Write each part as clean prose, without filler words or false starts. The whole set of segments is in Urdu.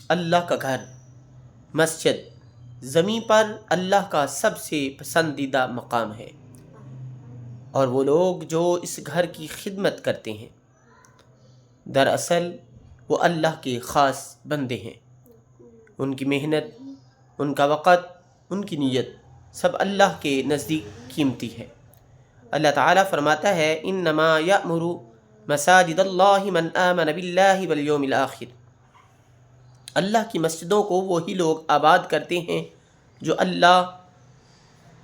اللہ کا گھر مسجد زمین پر اللہ کا سب سے پسندیدہ مقام ہے، اور وہ لوگ جو اس گھر کی خدمت کرتے ہیں دراصل وہ اللہ کے خاص بندے ہیں۔ ان کی محنت، ان کا وقت، ان کی نیت سب اللہ کے نزدیک قیمتی ہے۔ اللہ تعالیٰ فرماتا ہے انما یأمر مساجد اللہ من آمن باللہ والیوم الآخر، اللہ کی مسجدوں کو وہی لوگ آباد کرتے ہیں جو اللہ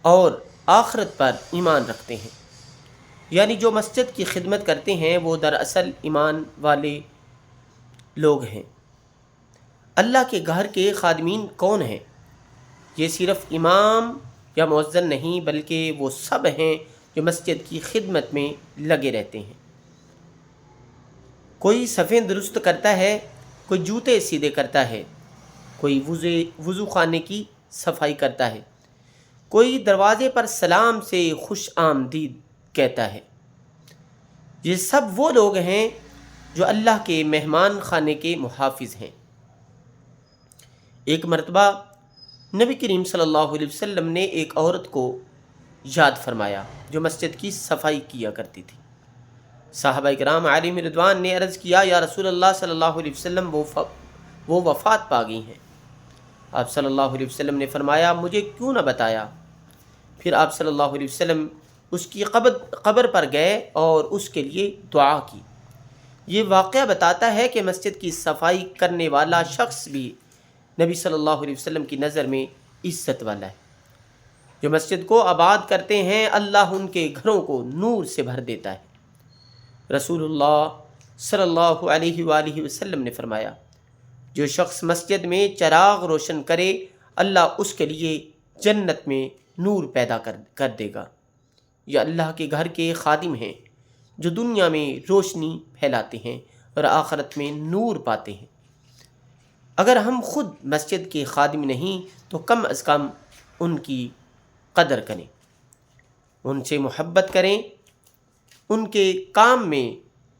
اور آخرت پر ایمان رکھتے ہیں۔ یعنی جو مسجد کی خدمت کرتے ہیں وہ دراصل ایمان والے لوگ ہیں۔ اللہ کے گھر کے خادمین کون ہیں؟ یہ صرف امام یا مؤذن نہیں، بلکہ وہ سب ہیں جو مسجد کی خدمت میں لگے رہتے ہیں۔ کوئی صفیں درست کرتا ہے، کوئی جوتے سیدھے کرتا ہے، کوئی وضو خانے کی صفائی کرتا ہے، کوئی دروازے پر سلام سے خوش آمدید کہتا ہے۔ یہ سب وہ لوگ ہیں جو اللہ کے مہمان خانے کے محافظ ہیں۔ ایک مرتبہ نبی کریم صلی اللہ علیہ وسلم نے ایک عورت کو یاد فرمایا جو مسجد کی صفائی کیا کرتی تھی۔ صحابہ کرام علیہم رضوان نے عرض کیا، یا رسول اللہ صلی اللہ علیہ وسلم وہ وفات پا گئی ہیں۔ آپ صلی اللہ علیہ وسلم نے فرمایا مجھے کیوں نہ بتایا؟ پھر آپ صلی اللہ علیہ وسلم اس کی قبر پر گئے اور اس کے لیے دعا کی۔ یہ واقعہ بتاتا ہے کہ مسجد کی صفائی کرنے والا شخص بھی نبی صلی اللہ علیہ وسلم کی نظر میں عزت والا ہے۔ جو مسجد کو آباد کرتے ہیں اللہ ان کے گھروں کو نور سے بھر دیتا ہے۔ رسول اللہ صلی اللہ علیہ وآلہ وسلم نے فرمایا جو شخص مسجد میں چراغ روشن کرے اللہ اس کے لیے جنت میں نور پیدا کر دے گا۔ یہ اللہ کے گھر کے خادم ہیں جو دنیا میں روشنی پھیلاتے ہیں اور آخرت میں نور پاتے ہیں۔ اگر ہم خود مسجد کے خادم نہیں تو کم از کم ان کی قدر کریں، ان سے محبت کریں، ان کے کام میں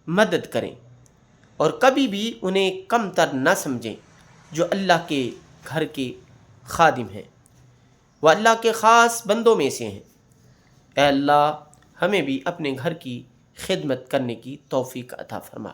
مدد کریں، اور کبھی بھی انہیں کم تر نہ سمجھیں جو اللہ کے گھر کے خادم ہیں۔ وہ اللہ کے خاص بندوں میں سے ہیں۔ اے اللہ ہمیں بھی اپنے گھر کی خدمت کرنے کی توفیق عطا فرما۔